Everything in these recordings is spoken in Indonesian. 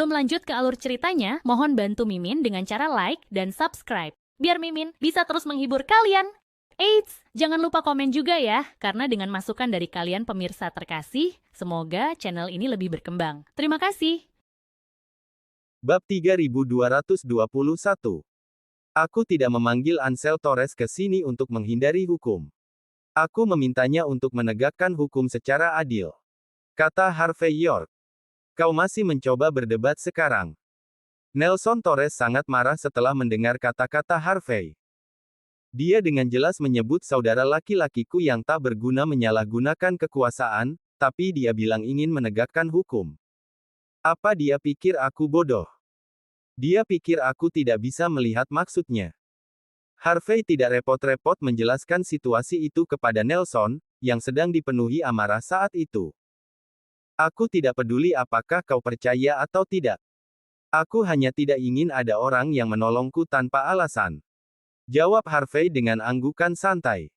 Sebelum lanjut ke alur ceritanya, mohon bantu Mimin dengan cara like dan subscribe, biar Mimin bisa terus menghibur kalian. Eits, jangan lupa komen juga ya, karena dengan masukan dari kalian pemirsa terkasih, semoga channel ini lebih berkembang. Terima kasih. Bab 3221. Aku tidak memanggil Ansel Torres ke sini untuk menghindari hukum. Aku memintanya untuk menegakkan hukum secara adil. Kata Harvey York. Kau masih mencoba berdebat sekarang. Nelson Torres sangat marah setelah mendengar kata-kata Harvey. Dia dengan jelas menyebut saudara laki-lakiku yang tak berguna menyalahgunakan kekuasaan, tapi dia bilang ingin menegakkan hukum. Apa dia pikir aku bodoh? Dia pikir aku tidak bisa melihat maksudnya. Harvey tidak repot-repot menjelaskan situasi itu kepada Nelson, yang sedang dipenuhi amarah saat itu. Aku tidak peduli apakah kau percaya atau tidak. Aku hanya tidak ingin ada orang yang menolongku tanpa alasan. Jawab Harvey dengan anggukan santai.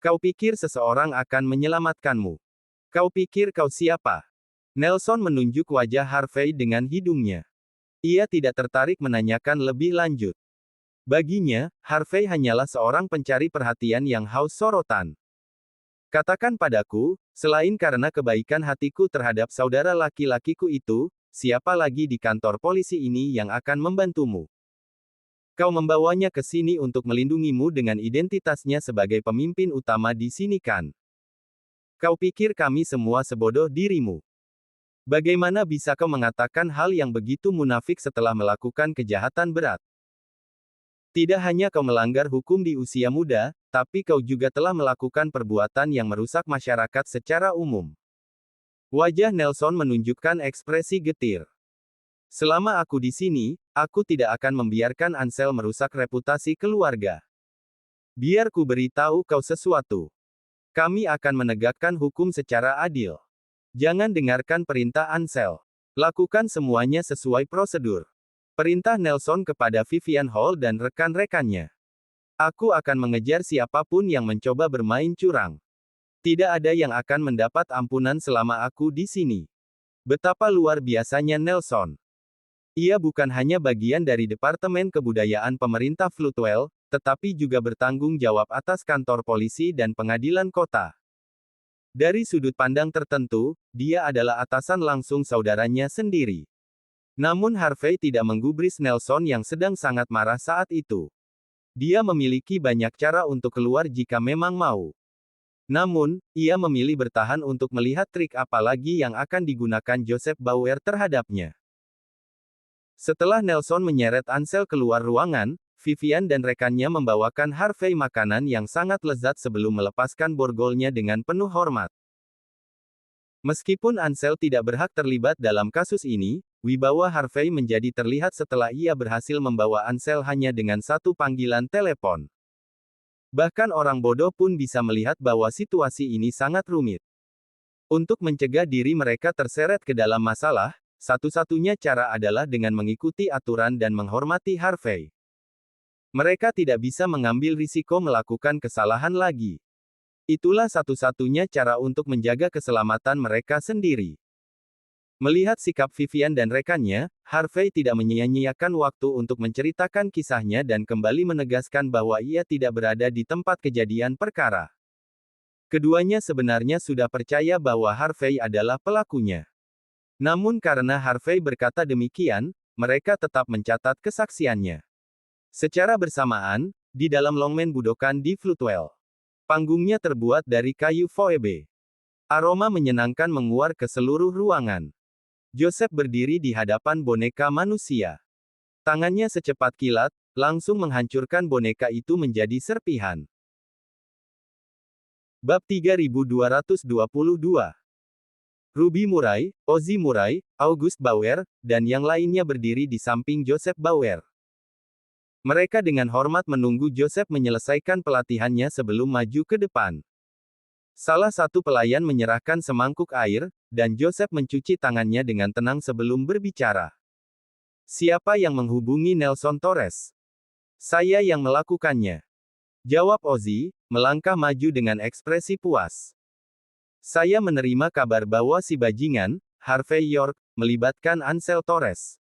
Kau pikir seseorang akan menyelamatkanmu? Kau pikir kau siapa? Nelson menunjuk wajah Harvey dengan hidungnya. Ia tidak tertarik menanyakan lebih lanjut. Baginya, Harvey hanyalah seorang pencari perhatian yang haus sorotan. Katakan padaku, selain karena kebaikan hatiku terhadap saudara laki-lakiku itu, siapa lagi di kantor polisi ini yang akan membantumu? Kau membawanya ke sini untuk melindungimu dengan identitasnya sebagai pemimpin utama di sini kan? Kau pikir kami semua sebodoh dirimu? Bagaimana bisa kau mengatakan hal yang begitu munafik setelah melakukan kejahatan berat? Tidak hanya kau melanggar hukum di usia muda, tapi kau juga telah melakukan perbuatan yang merusak masyarakat secara umum. Wajah Nelson menunjukkan ekspresi getir. Selama aku di sini, aku tidak akan membiarkan Ansel merusak reputasi keluarga. Biar ku beritahu kau sesuatu. Kami akan menegakkan hukum secara adil. Jangan dengarkan perintah Ansel. Lakukan semuanya sesuai prosedur. Perintah Nelson kepada Vivian Hall dan rekan-rekannya. Aku akan mengejar siapapun yang mencoba bermain curang. Tidak ada yang akan mendapat ampunan selama aku di sini. Betapa luar biasanya Nelson. Ia bukan hanya bagian dari Departemen Kebudayaan Pemerintah Floodwell, tetapi juga bertanggung jawab atas kantor polisi dan pengadilan kota. Dari sudut pandang tertentu, dia adalah atasan langsung saudaranya sendiri. Namun Harvey tidak menggubris Nelson yang sedang sangat marah saat itu. Dia memiliki banyak cara untuk keluar jika memang mau. Namun, ia memilih bertahan untuk melihat trik apa lagi yang akan digunakan Joseph Bauer terhadapnya. Setelah Nelson menyeret Ansel keluar ruangan, Vivian dan rekannya membawakan Harvey makanan yang sangat lezat sebelum melepaskan borgolnya dengan penuh hormat. Meskipun Ansel tidak berhak terlibat dalam kasus ini, wibawa Harvey menjadi terlihat setelah ia berhasil membawa Ansel hanya dengan satu panggilan telepon. Bahkan orang bodoh pun bisa melihat bahwa situasi ini sangat rumit. Untuk mencegah diri mereka terseret ke dalam masalah, satu-satunya cara adalah dengan mengikuti aturan dan menghormati Harvey. Mereka tidak bisa mengambil risiko melakukan kesalahan lagi. Itulah satu-satunya cara untuk menjaga keselamatan mereka sendiri. Melihat sikap Vivian dan rekannya, Harvey tidak menyia-nyiakan waktu untuk menceritakan kisahnya dan kembali menegaskan bahwa ia tidak berada di tempat kejadian perkara. Keduanya sebenarnya sudah percaya bahwa Harvey adalah pelakunya. Namun karena Harvey berkata demikian, mereka tetap mencatat kesaksiannya. Secara bersamaan, di dalam Longman Budokan di Floodwell. Panggungnya terbuat dari kayu Phoebe. Aroma menyenangkan menguar ke seluruh ruangan. Joseph berdiri di hadapan boneka manusia. Tangannya secepat kilat, langsung menghancurkan boneka itu menjadi serpihan. Bab 3222. Ruby Murray, Ozzy Murray, August Bauer, dan yang lainnya berdiri di samping Joseph Bauer. Mereka dengan hormat menunggu Joseph menyelesaikan pelatihannya sebelum maju ke depan. Salah satu pelayan menyerahkan semangkuk air, dan Joseph mencuci tangannya dengan tenang sebelum berbicara. Siapa yang menghubungi Nelson Torres? Saya yang melakukannya. Jawab Ozzy, melangkah maju dengan ekspresi puas. Saya menerima kabar bahwa si bajingan, Harvey York, melibatkan Ansel Torres.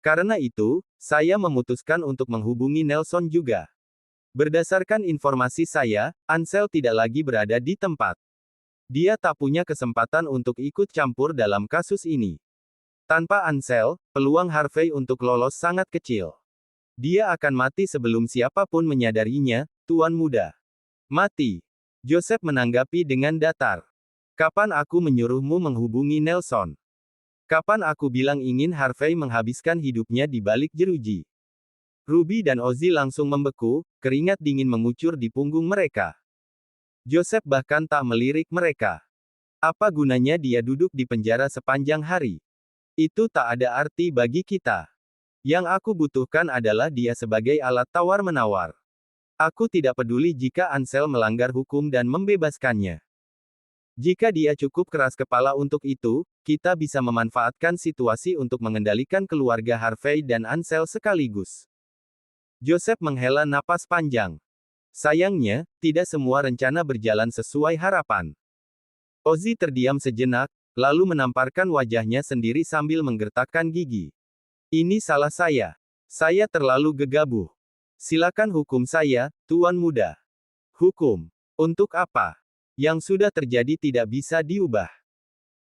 Karena itu, saya memutuskan untuk menghubungi Nelson juga. Berdasarkan informasi saya, Ansel tidak lagi berada di tempat. Dia tak punya kesempatan untuk ikut campur dalam kasus ini. Tanpa Ansel, peluang Harvey untuk lolos sangat kecil. Dia akan mati sebelum siapapun menyadarinya, Tuan Muda. Mati. Joseph menanggapi dengan datar. Kapan aku menyuruhmu menghubungi Nelson? Kapan aku bilang ingin Harvey menghabiskan hidupnya di balik jeruji? Ruby dan Ozzy langsung membeku, keringat dingin mengucur di punggung mereka. Joseph bahkan tak melirik mereka. Apa gunanya dia duduk di penjara sepanjang hari? Itu tak ada arti bagi kita. Yang aku butuhkan adalah dia sebagai alat tawar-menawar. Aku tidak peduli jika Ansel melanggar hukum dan membebaskannya. Jika dia cukup keras kepala untuk itu, kita bisa memanfaatkan situasi untuk mengendalikan keluarga Harvey dan Ansel sekaligus. Joseph menghela napas panjang. Sayangnya, tidak semua rencana berjalan sesuai harapan. Ozzy terdiam sejenak, lalu menamparkan wajahnya sendiri sambil menggertakkan gigi. Ini salah saya. Saya terlalu gegabah. Silakan hukum saya, Tuan Muda. Hukum? Untuk apa? Yang sudah terjadi tidak bisa diubah.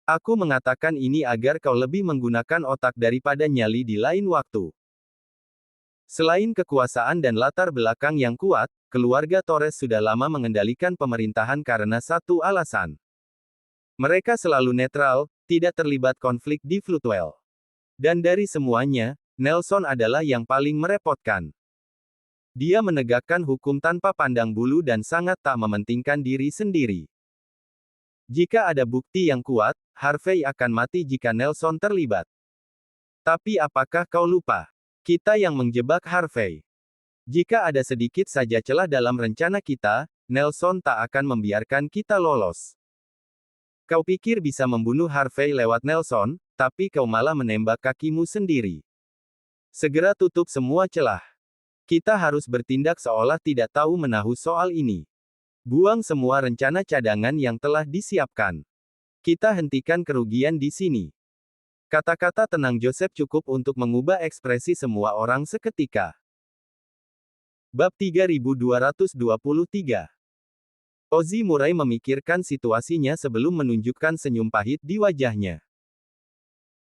Aku mengatakan ini agar kau lebih menggunakan otak daripada nyali di lain waktu. Selain kekuasaan dan latar belakang yang kuat, keluarga Torres sudah lama mengendalikan pemerintahan karena satu alasan. Mereka selalu netral, tidak terlibat konflik di Floodwell. Dan dari semuanya, Nelson adalah yang paling merepotkan. Dia menegakkan hukum tanpa pandang bulu dan sangat tak mementingkan diri sendiri. Jika ada bukti yang kuat, Harvey akan mati jika Nelson terlibat. Tapi apakah kau lupa? Kita yang menjebak Harvey. Jika ada sedikit saja celah dalam rencana kita, Nelson tak akan membiarkan kita lolos. Kau pikir bisa membunuh Harvey lewat Nelson, tapi kau malah menembak kakimu sendiri. Segera tutup semua celah. Kita harus bertindak seolah tidak tahu menahu soal ini. Buang semua rencana cadangan yang telah disiapkan. Kita hentikan kerugian di sini. Kata-kata tenang Joseph cukup untuk mengubah ekspresi semua orang seketika. Bab 3223. Ozzy mulai memikirkan situasinya sebelum menunjukkan senyum pahit di wajahnya.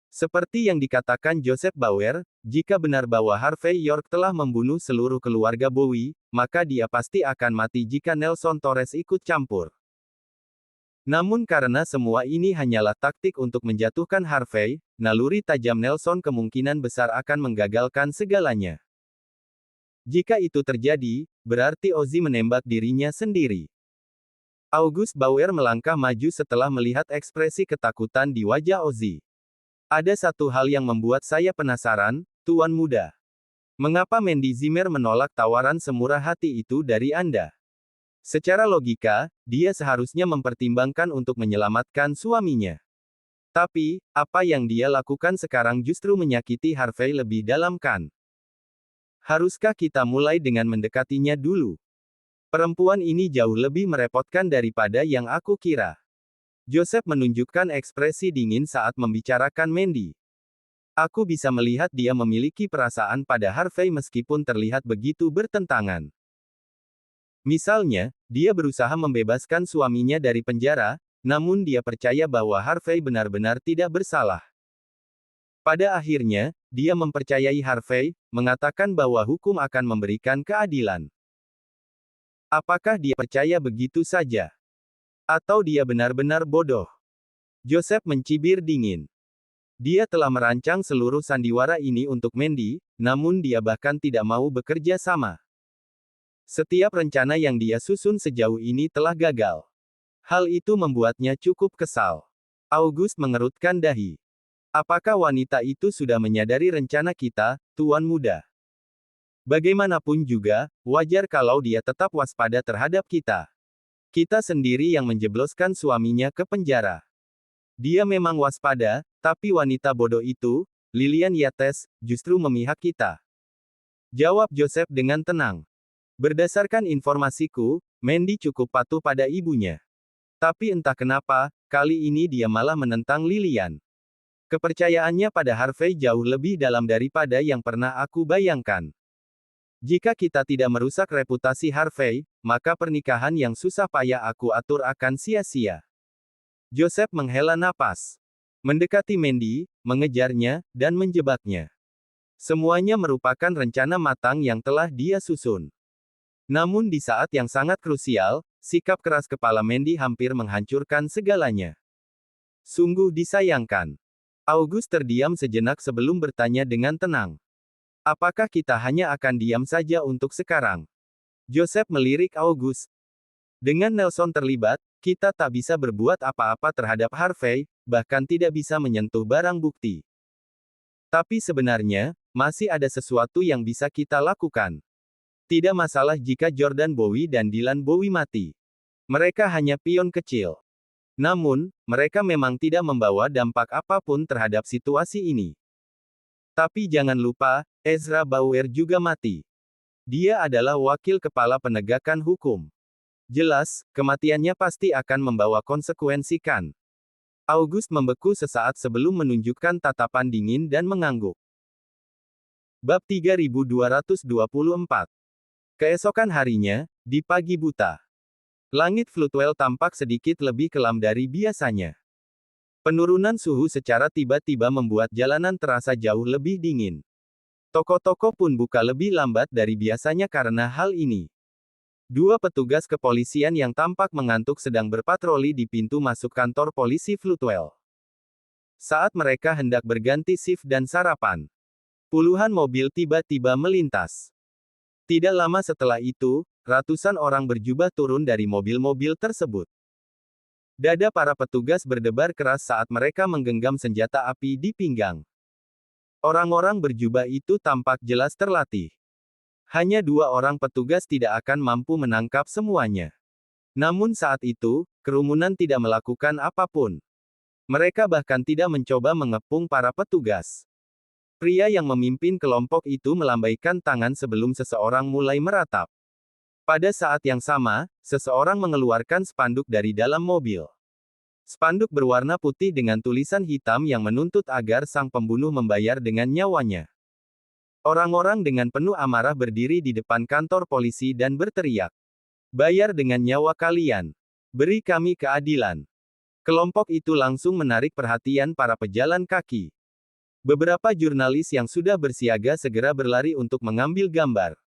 Seperti yang dikatakan Joseph Bauer, jika benar bahwa Harvey York telah membunuh seluruh keluarga Bowie, maka dia pasti akan mati jika Nelson Torres ikut campur. Namun karena semua ini hanyalah taktik untuk menjatuhkan Harvey, naluri tajam Nelson kemungkinan besar akan menggagalkan segalanya. Jika itu terjadi, berarti Ozzy menembak dirinya sendiri. August Bauer melangkah maju setelah melihat ekspresi ketakutan di wajah Ozzy. Ada satu hal yang membuat saya penasaran, Tuan Muda. Mengapa Mandy Zimmer menolak tawaran semurah hati itu dari Anda? Secara logika, dia seharusnya mempertimbangkan untuk menyelamatkan suaminya. Tapi, apa yang dia lakukan sekarang justru menyakiti Harvey lebih dalam kan? Haruskah kita mulai dengan mendekatinya dulu? Perempuan ini jauh lebih merepotkan daripada yang aku kira. Joseph menunjukkan ekspresi dingin saat membicarakan Mandy. Aku bisa melihat dia memiliki perasaan pada Harvey meskipun terlihat begitu bertentangan. Misalnya, dia berusaha membebaskan suaminya dari penjara, namun dia percaya bahwa Harvey benar-benar tidak bersalah. Pada akhirnya, dia mempercayai Harvey, mengatakan bahwa hukum akan memberikan keadilan. Apakah dia percaya begitu saja? Atau dia benar-benar bodoh? Joseph mencibir dingin. Dia telah merancang seluruh sandiwara ini untuk Mandy, namun dia bahkan tidak mau bekerja sama. Setiap rencana yang dia susun sejauh ini telah gagal. Hal itu membuatnya cukup kesal. August mengerutkan dahi. Apakah wanita itu sudah menyadari rencana kita, Tuan Muda? Bagaimanapun juga, wajar kalau dia tetap waspada terhadap kita. Kita sendiri yang menjebloskan suaminya ke penjara. Dia memang waspada, tapi wanita bodoh itu, Lillian Yates, justru memihak kita. Jawab Joseph dengan tenang. Berdasarkan informasiku, Mandy cukup patuh pada ibunya. Tapi entah kenapa, kali ini dia malah menentang Lilian. Kepercayaannya pada Harvey jauh lebih dalam daripada yang pernah aku bayangkan. Jika kita tidak merusak reputasi Harvey, maka pernikahan yang susah payah aku atur akan sia-sia. Joseph menghela napas. Mendekati Mandy, mengejarnya, dan menjebaknya. Semuanya merupakan rencana matang yang telah dia susun. Namun di saat yang sangat krusial, sikap keras kepala Mandy hampir menghancurkan segalanya. Sungguh disayangkan. August terdiam sejenak sebelum bertanya dengan tenang. Apakah kita hanya akan diam saja untuk sekarang? Joseph melirik August. Dengan Nelson terlibat, kita tak bisa berbuat apa-apa terhadap Harvey, bahkan tidak bisa menyentuh barang bukti. Tapi sebenarnya, masih ada sesuatu yang bisa kita lakukan. Tidak masalah jika Jordan Bowie dan Dylan Bowie mati. Mereka hanya pion kecil. Namun, mereka memang tidak membawa dampak apapun terhadap situasi ini. Tapi jangan lupa, Ezra Bauer juga mati. Dia adalah wakil kepala penegakan hukum. Jelas, kematiannya pasti akan membawa konsekuensi kan. August membeku sesaat sebelum menunjukkan tatapan dingin dan mengangguk. Bab 3224. Keesokan harinya, di pagi buta. Langit Floodwell tampak sedikit lebih kelam dari biasanya. Penurunan suhu secara tiba-tiba membuat jalanan terasa jauh lebih dingin. Toko-toko pun buka lebih lambat dari biasanya karena hal ini. Dua petugas kepolisian yang tampak mengantuk sedang berpatroli di pintu masuk kantor polisi Floodwell. Saat mereka hendak berganti shift dan sarapan, puluhan mobil tiba-tiba melintas. Tidak lama setelah itu, ratusan orang berjubah turun dari mobil-mobil tersebut. Dada para petugas berdebar keras saat mereka menggenggam senjata api di pinggang. Orang-orang berjubah itu tampak jelas terlatih. Hanya dua orang petugas tidak akan mampu menangkap semuanya. Namun saat itu, kerumunan tidak melakukan apapun. Mereka bahkan tidak mencoba mengepung para petugas. Pria yang memimpin kelompok itu melambaikan tangan sebelum seseorang mulai meratap. Pada saat yang sama, seseorang mengeluarkan spanduk dari dalam mobil. Spanduk berwarna putih dengan tulisan hitam yang menuntut agar sang pembunuh membayar dengan nyawanya. Orang-orang dengan penuh amarah berdiri di depan kantor polisi dan berteriak. Bayar dengan nyawa kalian. Beri kami keadilan. Kelompok itu langsung menarik perhatian para pejalan kaki. Beberapa jurnalis yang sudah bersiaga segera berlari untuk mengambil gambar.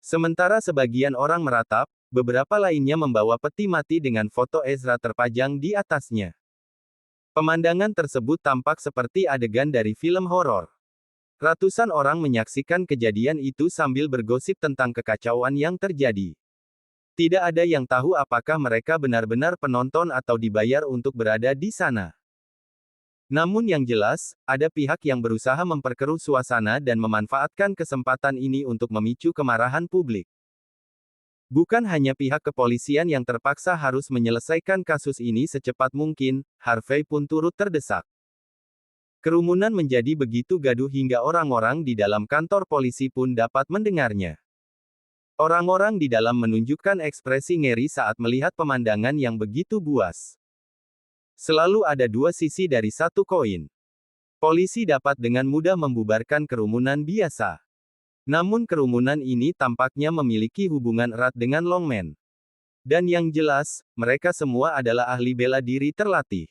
Sementara sebagian orang meratap, beberapa lainnya membawa peti mati dengan foto Ezra terpajang di atasnya. Pemandangan tersebut tampak seperti adegan dari film horor. Ratusan orang menyaksikan kejadian itu sambil bergosip tentang kekacauan yang terjadi. Tidak ada yang tahu apakah mereka benar-benar penonton atau dibayar untuk berada di sana. Namun yang jelas, ada pihak yang berusaha memperkeruh suasana dan memanfaatkan kesempatan ini untuk memicu kemarahan publik. Bukan hanya pihak kepolisian yang terpaksa harus menyelesaikan kasus ini secepat mungkin, Harvey pun turut terdesak. Kerumunan menjadi begitu gaduh hingga orang-orang di dalam kantor polisi pun dapat mendengarnya. Orang-orang di dalam menunjukkan ekspresi ngeri saat melihat pemandangan yang begitu buas. Selalu ada dua sisi dari satu koin. Polisi dapat dengan mudah membubarkan kerumunan biasa. Namun kerumunan ini tampaknya memiliki hubungan erat dengan longmen. Dan yang jelas, mereka semua adalah ahli bela diri terlatih.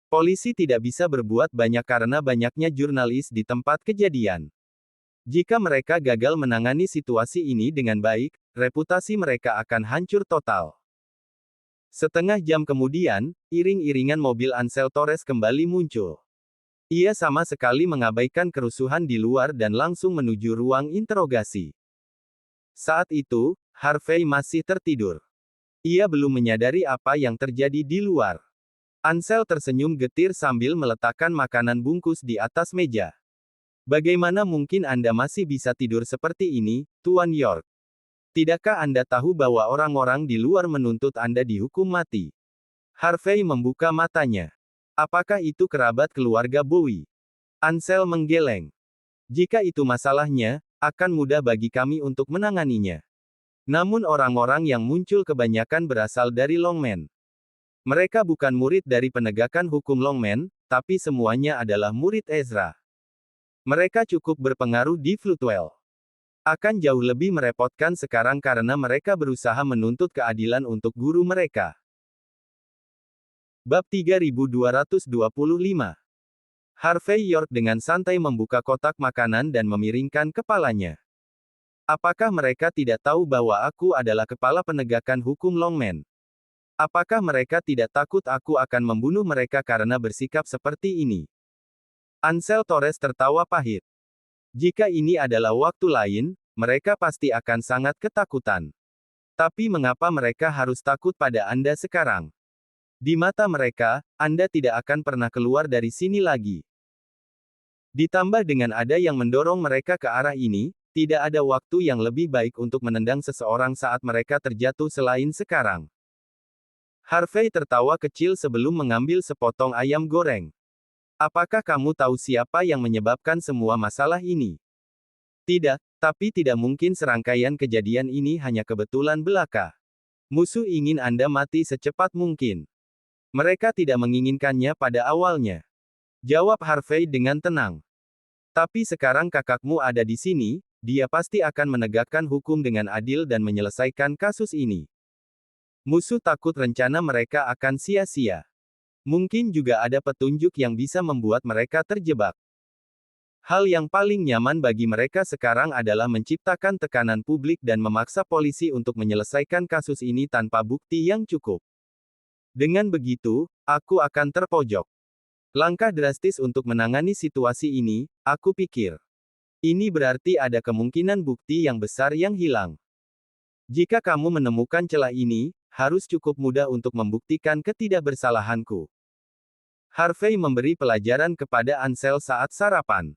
Polisi tidak bisa berbuat banyak karena banyaknya jurnalis di tempat kejadian. Jika mereka gagal menangani situasi ini dengan baik, reputasi mereka akan hancur total. Setengah jam kemudian, iring-iringan mobil Ansel Torres kembali muncul. Ia sama sekali mengabaikan kerusuhan di luar dan langsung menuju ruang interogasi. Saat itu, Harvey masih tertidur. Ia belum menyadari apa yang terjadi di luar. Ansel tersenyum getir sambil meletakkan makanan bungkus di atas meja. Bagaimana mungkin Anda masih bisa tidur seperti ini, Tuan York? Tidakkah Anda tahu bahwa orang-orang di luar menuntut Anda dihukum mati? Harvey membuka matanya. Apakah itu kerabat keluarga Bowie? Ansel menggeleng. Jika itu masalahnya, akan mudah bagi kami untuk menanganinya. Namun orang-orang yang muncul kebanyakan berasal dari longmen. Mereka bukan murid dari penegakan hukum Longman, tapi semuanya adalah murid Ezra. Mereka cukup berpengaruh di Floodwell. Akan jauh lebih merepotkan sekarang karena mereka berusaha menuntut keadilan untuk guru mereka. Bab 3225. Harvey York dengan santai membuka kotak makanan dan memiringkan kepalanya. Apakah mereka tidak tahu bahwa aku adalah kepala penegakan hukum Longman? Apakah mereka tidak takut aku akan membunuh mereka karena bersikap seperti ini? Ansel Torres tertawa pahit. Jika ini adalah waktu lain, mereka pasti akan sangat ketakutan. Tapi mengapa mereka harus takut pada Anda sekarang? Di mata mereka, Anda tidak akan pernah keluar dari sini lagi. Ditambah dengan ada yang mendorong mereka ke arah ini, tidak ada waktu yang lebih baik untuk menendang seseorang saat mereka terjatuh selain sekarang. Harvey tertawa kecil sebelum mengambil sepotong ayam goreng. Apakah kamu tahu siapa yang menyebabkan semua masalah ini? Tidak, tapi tidak mungkin serangkaian kejadian ini hanya kebetulan belaka. Musuh ingin Anda mati secepat mungkin. Mereka tidak menginginkannya pada awalnya. Jawab Harvey dengan tenang. Tapi sekarang kakakmu ada di sini, dia pasti akan menegakkan hukum dengan adil dan menyelesaikan kasus ini. Musuh takut rencana mereka akan sia-sia. Mungkin juga ada petunjuk yang bisa membuat mereka terjebak. Hal yang paling nyaman bagi mereka sekarang adalah menciptakan tekanan publik dan memaksa polisi untuk menyelesaikan kasus ini tanpa bukti yang cukup. Dengan begitu, aku akan terpojok. Langkah drastis untuk menangani situasi ini, aku pikir. Ini berarti ada kemungkinan bukti yang besar yang hilang. Jika kamu menemukan celah ini, harus cukup mudah untuk membuktikan ketidakbersalahanku. Harvey memberi pelajaran kepada Ansel saat sarapan.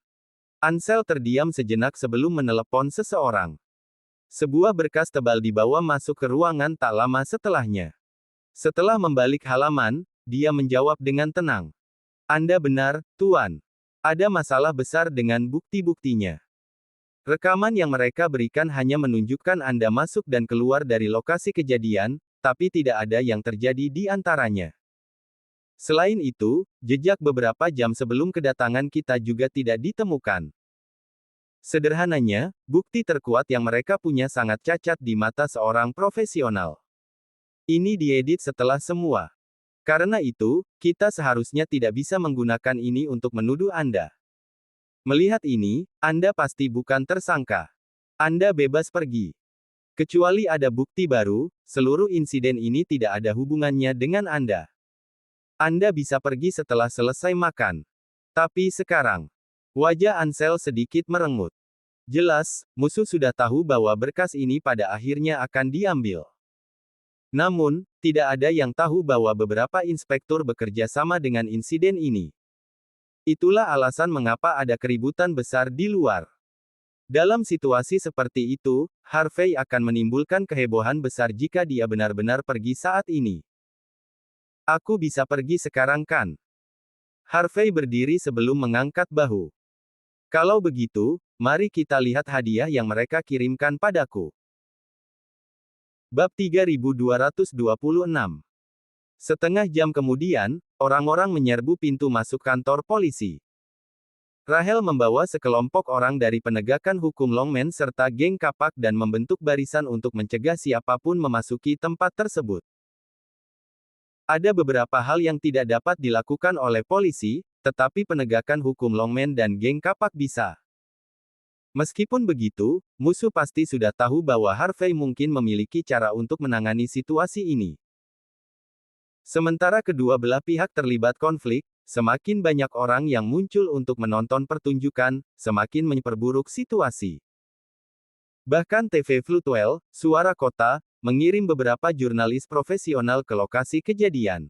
Ansel terdiam sejenak sebelum menelepon seseorang. Sebuah berkas tebal dibawa masuk ke ruangan tak lama setelahnya. Setelah membalik halaman, dia menjawab dengan tenang. Anda benar, Tuan. Ada masalah besar dengan bukti-buktinya. Rekaman yang mereka berikan hanya menunjukkan Anda masuk dan keluar dari lokasi kejadian, tapi tidak ada yang terjadi di antaranya. Selain itu, jejak beberapa jam sebelum kedatangan kita juga tidak ditemukan. Sederhananya, bukti terkuat yang mereka punya sangat cacat di mata seorang profesional. Ini diedit setelah semua. Karena itu, kita seharusnya tidak bisa menggunakan ini untuk menuduh Anda. Melihat ini, Anda pasti bukan tersangka. Anda bebas pergi. Kecuali ada bukti baru, seluruh insiden ini tidak ada hubungannya dengan Anda. Anda bisa pergi setelah selesai makan. Tapi sekarang, wajah Ansel sedikit merengut. Jelas, musuh sudah tahu bahwa berkas ini pada akhirnya akan diambil. Namun, tidak ada yang tahu bahwa beberapa inspektur bekerja sama dengan insiden ini. Itulah alasan mengapa ada keributan besar di luar. Dalam situasi seperti itu, Harvey akan menimbulkan kehebohan besar jika dia benar-benar pergi saat ini. Aku bisa pergi sekarang kan? Harvey berdiri sebelum mengangkat bahu. Kalau begitu, mari kita lihat hadiah yang mereka kirimkan padaku. Bab 3226. Setengah jam kemudian, orang-orang menyerbu pintu masuk kantor polisi. Rahel membawa sekelompok orang dari penegakan hukum Longman serta geng kapak dan membentuk barisan untuk mencegah siapapun memasuki tempat tersebut. Ada beberapa hal yang tidak dapat dilakukan oleh polisi, tetapi penegakan hukum Longman dan geng kapak bisa. Meskipun begitu, musuh pasti sudah tahu bahwa Harvey mungkin memiliki cara untuk menangani situasi ini. Sementara kedua belah pihak terlibat konflik, semakin banyak orang yang muncul untuk menonton pertunjukan, semakin memperburuk situasi. Bahkan TV Floodwell, Suara Kota, mengirim beberapa jurnalis profesional ke lokasi kejadian.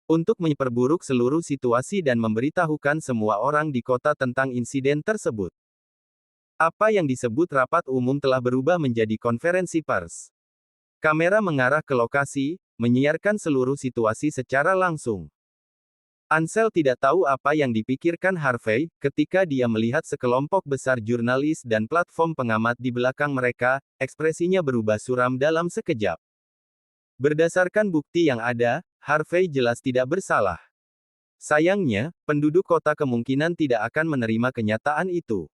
Untuk memperburuk seluruh situasi dan memberitahukan semua orang di kota tentang insiden tersebut. Apa yang disebut rapat umum telah berubah menjadi konferensi pers. Kamera mengarah ke lokasi, menyiarkan seluruh situasi secara langsung. Ansel tidak tahu apa yang dipikirkan Harvey, ketika dia melihat sekelompok besar jurnalis dan platform pengamat di belakang mereka, ekspresinya berubah suram dalam sekejap. Berdasarkan bukti yang ada, Harvey jelas tidak bersalah. Sayangnya, penduduk kota kemungkinan tidak akan menerima kenyataan itu.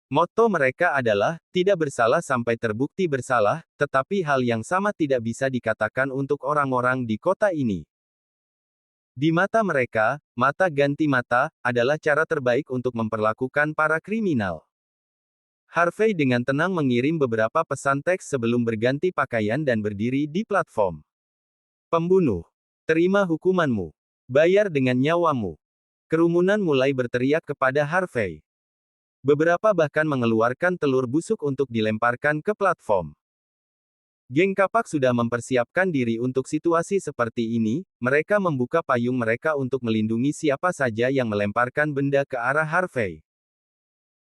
Motto mereka adalah, tidak bersalah sampai terbukti bersalah, tetapi hal yang sama tidak bisa dikatakan untuk orang-orang di kota ini. Di mata mereka, mata ganti mata, adalah cara terbaik untuk memperlakukan para kriminal. Harvey dengan tenang mengirim beberapa pesan teks sebelum berganti pakaian dan berdiri di platform. Pembunuh. Terima hukumanmu. Bayar dengan nyawamu. Kerumunan mulai berteriak kepada Harvey. Beberapa bahkan mengeluarkan telur busuk untuk dilemparkan ke platform. Geng kapak sudah mempersiapkan diri untuk situasi seperti ini, mereka membuka payung mereka untuk melindungi siapa saja yang melemparkan benda ke arah Harvey.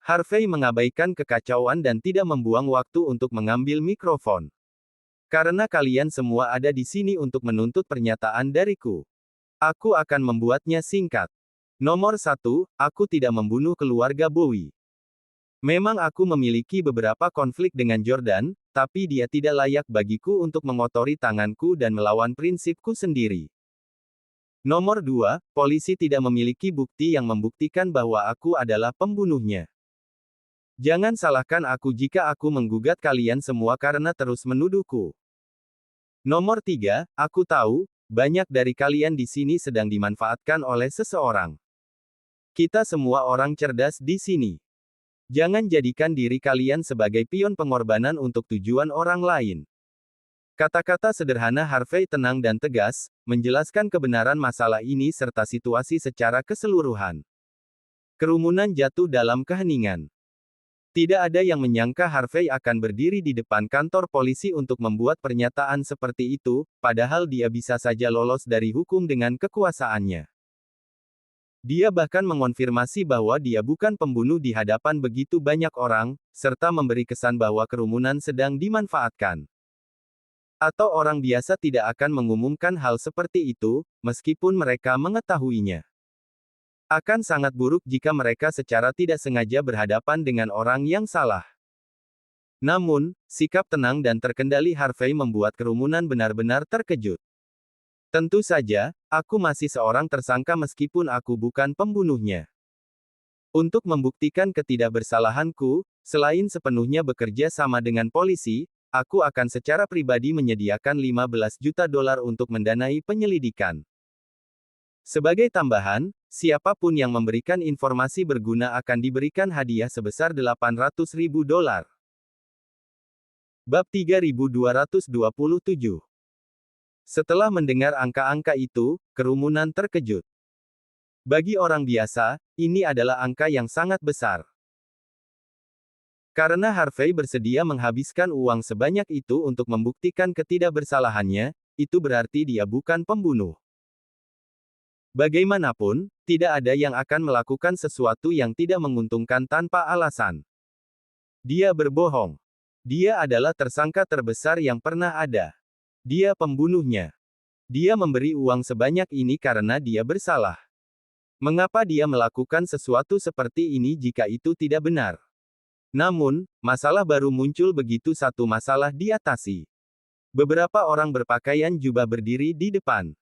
Harvey mengabaikan kekacauan dan tidak membuang waktu untuk mengambil mikrofon. Karena kalian semua ada di sini untuk menuntut pernyataan dariku. Aku akan membuatnya singkat. Nomor 1, aku tidak membunuh keluarga Bowie. Memang aku memiliki beberapa konflik dengan Jordan, tapi dia tidak layak bagiku untuk mengotori tanganku dan melawan prinsipku sendiri. Nomor 2, polisi tidak memiliki bukti yang membuktikan bahwa aku adalah pembunuhnya. Jangan salahkan aku jika aku menggugat kalian semua karena terus menuduhku. Nomor 3, aku tahu, banyak dari kalian di sini sedang dimanfaatkan oleh seseorang. Kita semua orang cerdas di sini. Jangan jadikan diri kalian sebagai pion pengorbanan untuk tujuan orang lain. Kata-kata sederhana Harvey tenang dan tegas, menjelaskan kebenaran masalah ini serta situasi secara keseluruhan. Kerumunan jatuh dalam keheningan. Tidak ada yang menyangka Harvey akan berdiri di depan kantor polisi untuk membuat pernyataan seperti itu, padahal dia bisa saja lolos dari hukum dengan kekuasaannya. Dia bahkan mengonfirmasi bahwa dia bukan pembunuh di hadapan begitu banyak orang, serta memberi kesan bahwa kerumunan sedang dimanfaatkan. Atau orang biasa tidak akan mengumumkan hal seperti itu, meskipun mereka mengetahuinya. Akan sangat buruk jika mereka secara tidak sengaja berhadapan dengan orang yang salah. Namun, sikap tenang dan terkendali Harvey membuat kerumunan benar-benar terkejut. Tentu saja, aku masih seorang tersangka meskipun aku bukan pembunuhnya. Untuk membuktikan ketidakbersalahanku, selain sepenuhnya bekerja sama dengan polisi, aku akan secara pribadi menyediakan 15 juta dolar untuk mendanai penyelidikan. Sebagai tambahan, siapapun yang memberikan informasi berguna akan diberikan hadiah sebesar 800 ribu dolar. Bab 3227. Setelah mendengar angka-angka itu, kerumunan terkejut. Bagi orang biasa, ini adalah angka yang sangat besar. Karena Harvey bersedia menghabiskan uang sebanyak itu untuk membuktikan ketidakbersalahannya, itu berarti dia bukan pembunuh. Bagaimanapun, tidak ada yang akan melakukan sesuatu yang tidak menguntungkan tanpa alasan. Dia berbohong. Dia adalah tersangka terbesar yang pernah ada. Dia pembunuhnya. Dia memberi uang sebanyak ini karena dia bersalah. Mengapa dia melakukan sesuatu seperti ini jika itu tidak benar? Namun, masalah baru muncul begitu satu masalah diatasi. Beberapa orang berpakaian jubah berdiri di depan.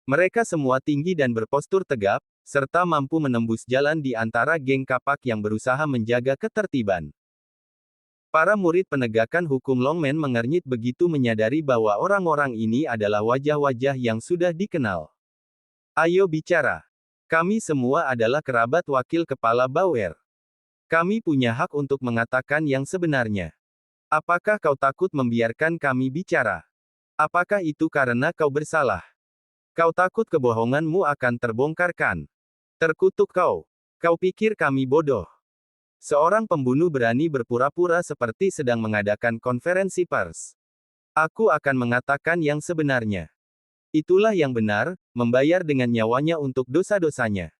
Mereka semua tinggi dan berpostur tegap, serta mampu menembus jalan di antara geng kapak yang berusaha menjaga ketertiban. Para murid penegakan hukum Longman mengernyit begitu menyadari bahwa orang-orang ini adalah wajah-wajah yang sudah dikenal. Ayo bicara. Kami semua adalah kerabat wakil kepala Bauer. Kami punya hak untuk mengatakan yang sebenarnya. Apakah kau takut membiarkan kami bicara? Apakah itu karena kau bersalah? Kau takut kebohonganmu akan terbongkarkan? Terkutuk kau. Kau pikir kami bodoh? Seorang pembunuh berani berpura-pura seperti sedang mengadakan konferensi pers. Aku akan mengatakan yang sebenarnya. Itulah yang benar, membayar dengan nyawanya untuk dosa-dosanya.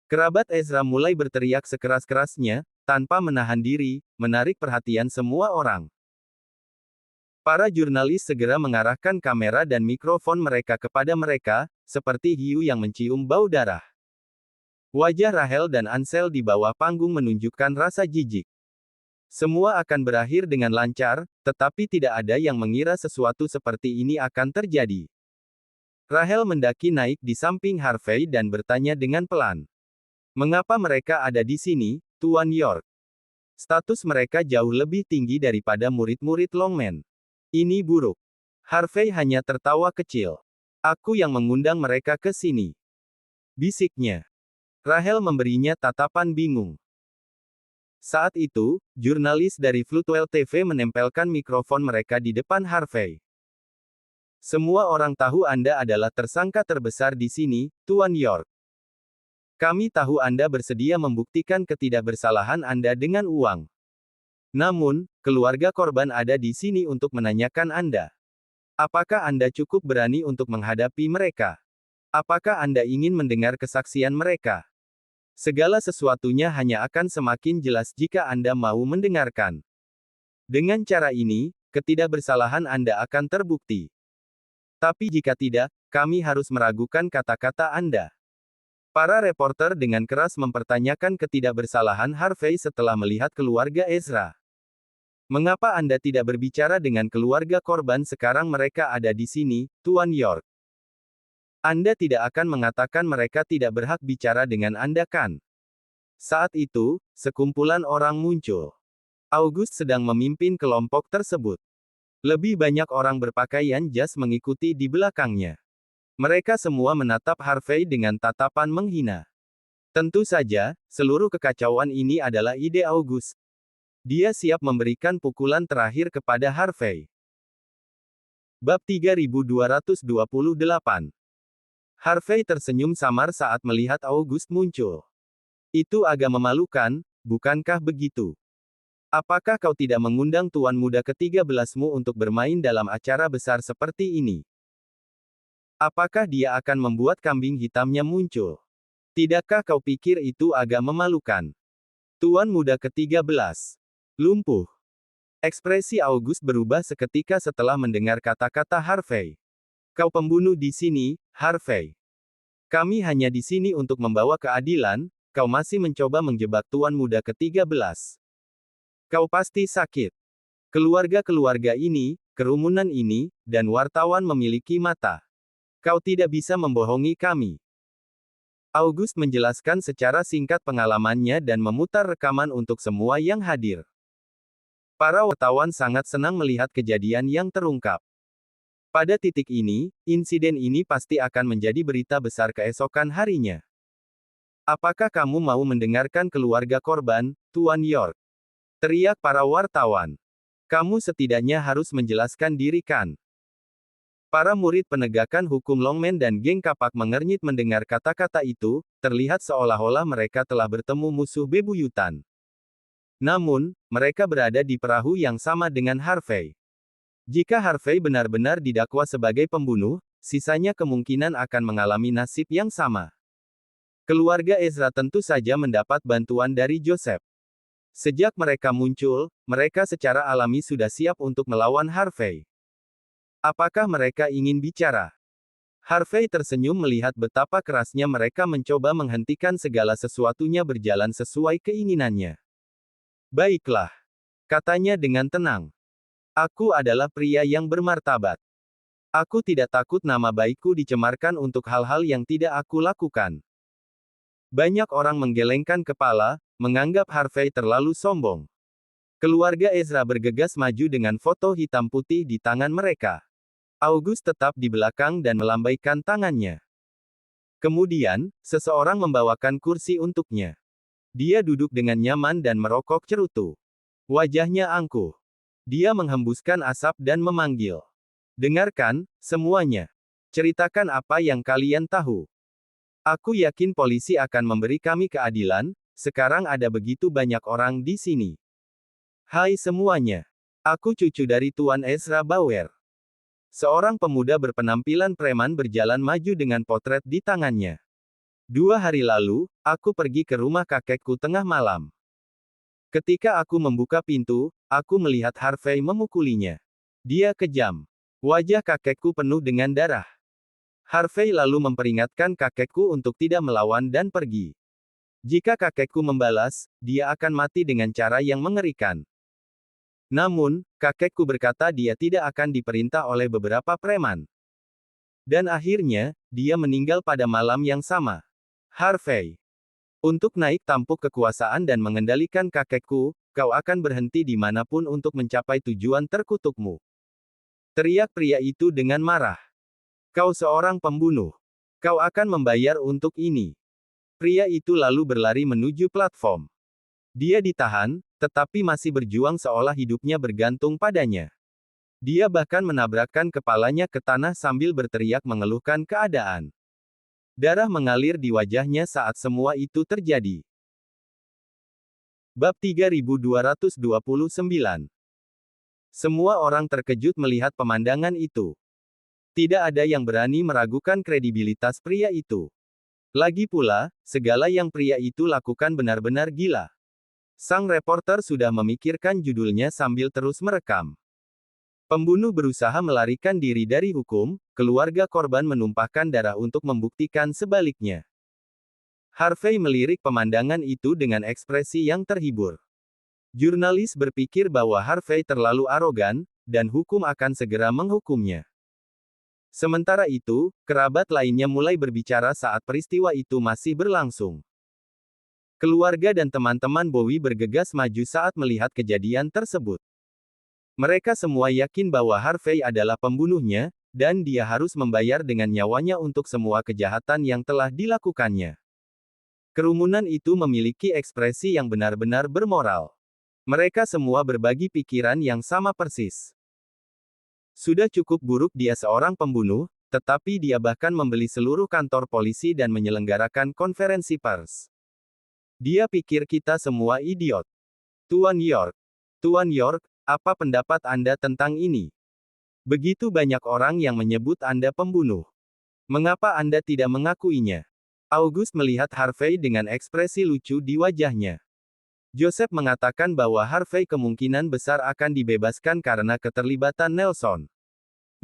Kerabat Ezra mulai berteriak sekeras-kerasnya, tanpa menahan diri, menarik perhatian semua orang. Para jurnalis segera mengarahkan kamera dan mikrofon mereka kepada mereka, seperti hiu yang mencium bau darah. Wajah Rahel dan Ansel di bawah panggung menunjukkan rasa jijik. Semua akan berakhir dengan lancar, tetapi tidak ada yang mengira sesuatu seperti ini akan terjadi. Rahel mendaki naik di samping Harvey dan bertanya dengan pelan. Mengapa mereka ada di sini, Tuan York? Status mereka jauh lebih tinggi daripada murid-murid Longman. Ini buruk. Harvey hanya tertawa kecil. Aku yang mengundang mereka ke sini. Bisiknya. Rahel memberinya tatapan bingung. Saat itu, jurnalis dari Floodwell TV menempelkan mikrofon mereka di depan Harvey. Semua orang tahu Anda adalah tersangka terbesar di sini, Tuan York. Kami tahu Anda bersedia membuktikan ketidakbersalahan Anda dengan uang. Namun, keluarga korban ada di sini untuk menanyakan Anda. Apakah Anda cukup berani untuk menghadapi mereka? Apakah Anda ingin mendengar kesaksian mereka? Segala sesuatunya hanya akan semakin jelas jika Anda mau mendengarkan. Dengan cara ini, ketidakbersalahan Anda akan terbukti. Tapi jika tidak, kami harus meragukan kata-kata Anda. Para reporter dengan keras mempertanyakan ketidakbersalahan Harvey setelah melihat keluarga Ezra. Mengapa Anda tidak berbicara dengan keluarga korban sekarang mereka ada di sini, Tuan York? Anda tidak akan mengatakan mereka tidak berhak bicara dengan Anda kan? Saat itu, sekumpulan orang muncul. August sedang memimpin kelompok tersebut. Lebih banyak orang berpakaian jas mengikuti di belakangnya. Mereka semua menatap Harvey dengan tatapan menghina. Tentu saja, seluruh kekacauan ini adalah ide August. Dia siap memberikan pukulan terakhir kepada Harvey. Bab 3228. Harvey tersenyum samar saat melihat August muncul. Itu agak memalukan, bukankah begitu? Apakah kau tidak mengundang tuan muda ke-13mu untuk bermain dalam acara besar seperti ini? Apakah dia akan membuat kambing hitamnya muncul? Tidakkah kau pikir itu agak memalukan? Tuan muda ke-13. Lumpuh. Ekspresi August berubah seketika setelah mendengar kata-kata Harvey. Kau pembunuh di sini, Harvey. Kami hanya di sini untuk membawa keadilan, kau masih mencoba menjebak tuan muda ke-13. Kau pasti sakit. Keluarga-keluarga ini, kerumunan ini, dan wartawan memiliki mata. Kau tidak bisa membohongi kami. August menjelaskan secara singkat pengalamannya dan memutar rekaman untuk semua yang hadir. Para wartawan sangat senang melihat kejadian yang terungkap. Pada titik ini, insiden ini pasti akan menjadi berita besar keesokan harinya. Apakah kamu mau mendengarkan keluarga korban, Tuan York? Teriak para wartawan. Kamu setidaknya harus menjelaskan diri kan? Para murid penegakan hukum Longman dan geng kapak mengernyit mendengar kata-kata itu, terlihat seolah-olah mereka telah bertemu musuh bebuyutan. Namun, mereka berada di perahu yang sama dengan Harvey. Jika Harvey benar-benar didakwa sebagai pembunuh, sisanya kemungkinan akan mengalami nasib yang sama. Keluarga Ezra tentu saja mendapat bantuan dari Joseph. Sejak mereka muncul, mereka secara alami sudah siap untuk melawan Harvey. Apakah mereka ingin bicara? Harvey tersenyum melihat betapa kerasnya mereka mencoba menghentikan segala sesuatunya berjalan sesuai keinginannya. Baiklah, katanya dengan tenang. Aku adalah pria yang bermartabat. Aku tidak takut nama baikku dicemarkan untuk hal-hal yang tidak aku lakukan. Banyak orang menggelengkan kepala, menganggap Harvey terlalu sombong. Keluarga Ezra bergegas maju dengan foto hitam putih di tangan mereka. August tetap di belakang dan melambaikan tangannya. Kemudian, seseorang membawakan kursi untuknya. Dia duduk dengan nyaman dan merokok cerutu. Wajahnya angkuh. Dia menghembuskan asap dan memanggil. Dengarkan, semuanya. Ceritakan apa yang kalian tahu. Aku yakin polisi akan memberi kami keadilan, sekarang ada begitu banyak orang di sini. Hai semuanya. Aku cucu dari Tuan Ezra Bauer. Seorang pemuda berpenampilan preman berjalan maju dengan potret di tangannya. 2 hari lalu, aku pergi ke rumah kakekku tengah malam. Ketika aku membuka pintu, aku melihat Harvey memukulinya. Dia kejam. Wajah kakekku penuh dengan darah. Harvey lalu memperingatkan kakekku untuk tidak melawan dan pergi. Jika kakekku membalas, dia akan mati dengan cara yang mengerikan. Namun, kakekku berkata dia tidak akan diperintah oleh beberapa preman. Dan akhirnya, dia meninggal pada malam yang sama. Harvey. Untuk naik tampuk kekuasaan dan mengendalikan kakekku, kau akan berhenti di manapun untuk mencapai tujuan terkutukmu. Teriak pria itu dengan marah. Kau seorang pembunuh. Kau akan membayar untuk ini. Pria itu lalu berlari menuju platform. Dia ditahan, tetapi masih berjuang seolah hidupnya bergantung padanya. Dia bahkan menabrakkan kepalanya ke tanah sambil berteriak mengeluhkan keadaan. Darah mengalir di wajahnya saat semua itu terjadi. Bab 3229. Semua orang terkejut melihat pemandangan itu. Tidak ada yang berani meragukan kredibilitas pria itu. Lagi pula, segala yang pria itu lakukan benar-benar gila. Sang reporter sudah memikirkan judulnya sambil terus merekam. Pembunuh berusaha melarikan diri dari hukum, keluarga korban menumpahkan darah untuk membuktikan sebaliknya. Harvey melirik pemandangan itu dengan ekspresi yang terhibur. Jurnalis berpikir bahwa Harvey terlalu arogan, dan hukum akan segera menghukumnya. Sementara itu, kerabat lainnya mulai berbicara saat peristiwa itu masih berlangsung. Keluarga dan teman-teman Bowie bergegas maju saat melihat kejadian tersebut. Mereka semua yakin bahwa Harvey adalah pembunuhnya, dan dia harus membayar dengan nyawanya untuk semua kejahatan yang telah dilakukannya. Kerumunan itu memiliki ekspresi yang benar-benar bermoral. Mereka semua berbagi pikiran yang sama persis. Sudah cukup buruk dia seorang pembunuh, tetapi dia bahkan membeli seluruh kantor polisi dan menyelenggarakan konferensi pers. Dia pikir kita semua idiot. Tuan York. Tuan York, apa pendapat Anda tentang ini? Begitu banyak orang yang menyebut Anda pembunuh. Mengapa Anda tidak mengakuinya? August melihat Harvey dengan ekspresi lucu di wajahnya. Joseph mengatakan bahwa Harvey kemungkinan besar akan dibebaskan karena keterlibatan Nelson.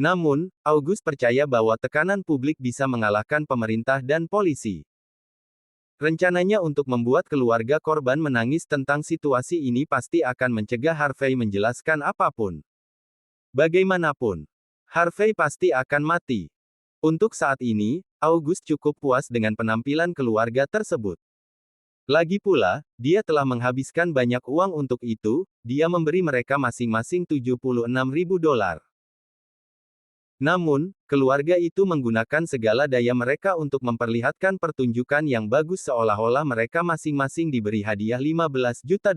Namun, August percaya bahwa tekanan publik bisa mengalahkan pemerintah dan polisi. Rencananya untuk membuat keluarga korban menangis tentang situasi ini pasti akan mencegah Harvey menjelaskan apapun. Bagaimanapun, Harvey pasti akan mati. Untuk saat ini, August cukup puas dengan penampilan keluarga tersebut. Lagi pula, dia telah menghabiskan banyak uang untuk itu, dia memberi mereka masing-masing $76.000. Namun, keluarga itu menggunakan segala daya mereka untuk memperlihatkan pertunjukan yang bagus seolah-olah mereka masing-masing diberi hadiah $15 juta.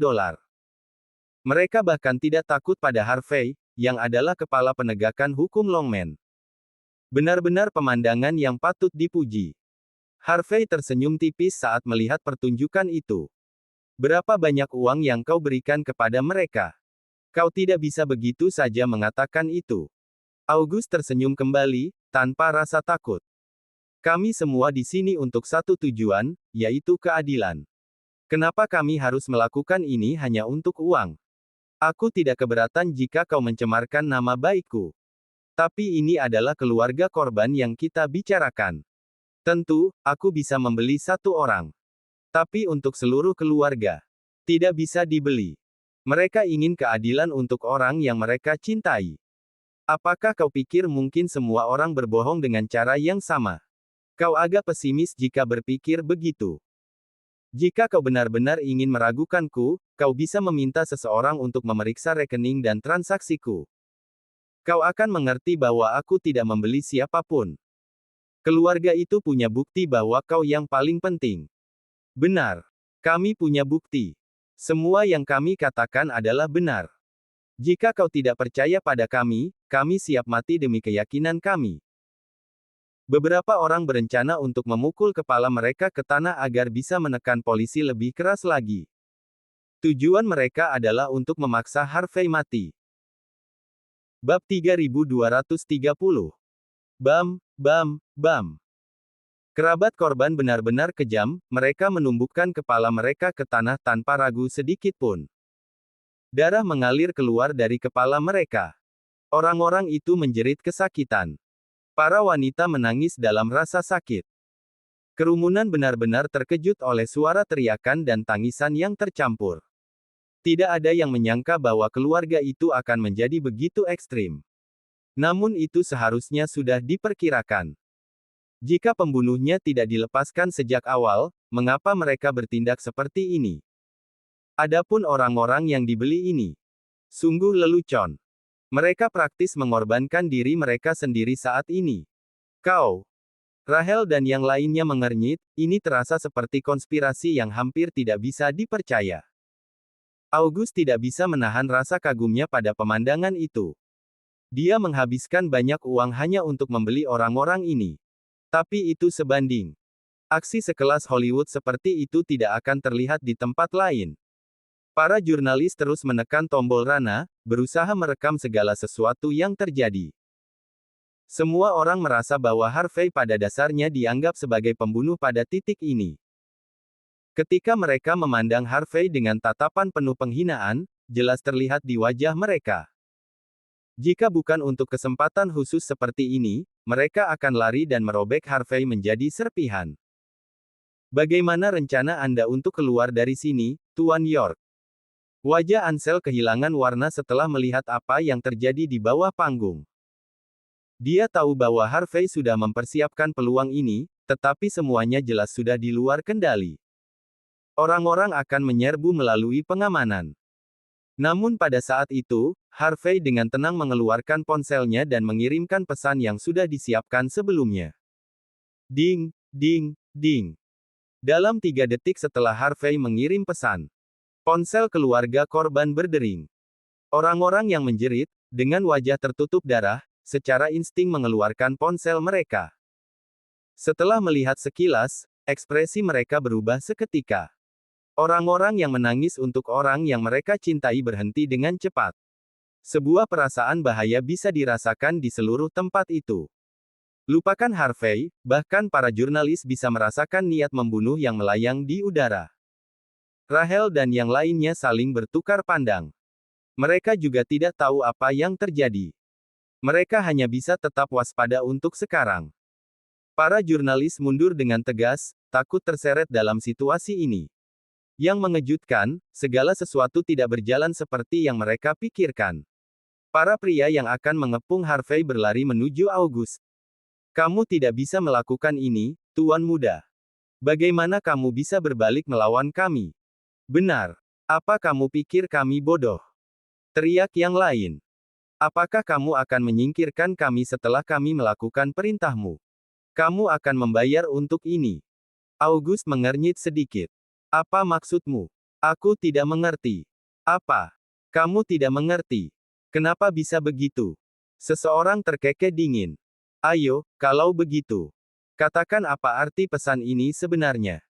Mereka bahkan tidak takut pada Harvey, yang adalah kepala penegakan hukum Longman. Benar-benar pemandangan yang patut dipuji. Harvey tersenyum tipis saat melihat pertunjukan itu. Berapa banyak uang yang kau berikan kepada mereka? Kau tidak bisa begitu saja mengatakan itu. August tersenyum kembali, tanpa rasa takut. Kami semua di sini untuk satu tujuan, yaitu keadilan. Kenapa kami harus melakukan ini hanya untuk uang? Aku tidak keberatan jika kau mencemarkan nama baikku. Tapi ini adalah keluarga korban yang kita bicarakan. Tentu, aku bisa membeli satu orang. Tapi untuk seluruh keluarga, tidak bisa dibeli. Mereka ingin keadilan untuk orang yang mereka cintai. Apakah kau pikir mungkin semua orang berbohong dengan cara yang sama? Kau agak pesimis jika berpikir begitu. Jika kau benar-benar ingin meragukanku, kau bisa meminta seseorang untuk memeriksa rekening dan transaksiku. Kau akan mengerti bahwa aku tidak membeli siapapun. Keluarga itu punya bukti bahwa kau yang paling penting. Benar. Kami punya bukti. Semua yang kami katakan adalah benar. Jika kau tidak percaya pada kami siap mati demi keyakinan kami. Beberapa orang berencana untuk memukul kepala mereka ke tanah agar bisa menekan polisi lebih keras lagi. Tujuan mereka adalah untuk memaksa Harvey mati. Bab 3230. Bam, bam, bam. Kerabat korban benar-benar kejam, mereka menumbuhkan kepala mereka ke tanah tanpa ragu sedikit pun. Darah mengalir keluar dari kepala mereka. Orang-orang itu menjerit kesakitan. Para wanita menangis dalam rasa sakit. Kerumunan benar-benar terkejut oleh suara teriakan dan tangisan yang tercampur. Tidak ada yang menyangka bahwa keluarga itu akan menjadi begitu ekstrim. Namun itu seharusnya sudah diperkirakan. Jika pembunuhnya tidak dilepaskan sejak awal, mengapa mereka bertindak seperti ini? Adapun orang-orang yang dibeli ini, sungguh lelucon. Mereka praktis mengorbankan diri mereka sendiri saat ini. Kau, Rahel dan yang lainnya mengernyit, ini terasa seperti konspirasi yang hampir tidak bisa dipercaya. August tidak bisa menahan rasa kagumnya pada pemandangan itu. Dia menghabiskan banyak uang hanya untuk membeli orang-orang ini. Tapi itu sebanding. Aksi sekelas Hollywood seperti itu tidak akan terlihat di tempat lain. Para jurnalis terus menekan tombol rana, berusaha merekam segala sesuatu yang terjadi. Semua orang merasa bahwa Harvey pada dasarnya dianggap sebagai pembunuh pada titik ini. Ketika mereka memandang Harvey dengan tatapan penuh penghinaan, jelas terlihat di wajah mereka. Jika bukan untuk kesempatan khusus seperti ini, mereka akan lari dan merobek Harvey menjadi serpihan. Bagaimana rencana Anda untuk keluar dari sini, Tuan York? Wajah Ansel kehilangan warna setelah melihat apa yang terjadi di bawah panggung. Dia tahu bahwa Harvey sudah mempersiapkan peluang ini, tetapi semuanya jelas sudah di luar kendali. Orang-orang akan menyerbu melalui pengamanan. Namun pada saat itu, Harvey dengan tenang mengeluarkan ponselnya dan mengirimkan pesan yang sudah disiapkan sebelumnya. Ding, ding, ding. Dalam 3 detik setelah Harvey mengirim pesan, ponsel keluarga korban berdering. Orang-orang yang menjerit, dengan wajah tertutup darah, secara insting mengeluarkan ponsel mereka. Setelah melihat sekilas, ekspresi mereka berubah seketika. Orang-orang yang menangis untuk orang yang mereka cintai berhenti dengan cepat. Sebuah perasaan bahaya bisa dirasakan di seluruh tempat itu. Lupakan Harvey, bahkan para jurnalis bisa merasakan niat membunuh yang melayang di udara. Rahel dan yang lainnya saling bertukar pandang. Mereka juga tidak tahu apa yang terjadi. Mereka hanya bisa tetap waspada untuk sekarang. Para jurnalis mundur dengan tegas, takut terseret dalam situasi ini. Yang mengejutkan, segala sesuatu tidak berjalan seperti yang mereka pikirkan. Para pria yang akan mengepung Harvey berlari menuju August. Kamu tidak bisa melakukan ini, Tuan Muda. Bagaimana kamu bisa berbalik melawan kami? Benar. Apa kamu pikir kami bodoh? Teriak yang lain. Apakah kamu akan menyingkirkan kami setelah kami melakukan perintahmu? Kamu akan membayar untuk ini. August mengernyit sedikit. Apa maksudmu? Aku tidak mengerti. Apa? Kamu tidak mengerti. Kenapa bisa begitu? Seseorang terkekeh dingin. Ayo, kalau begitu. Katakan apa arti pesan ini sebenarnya.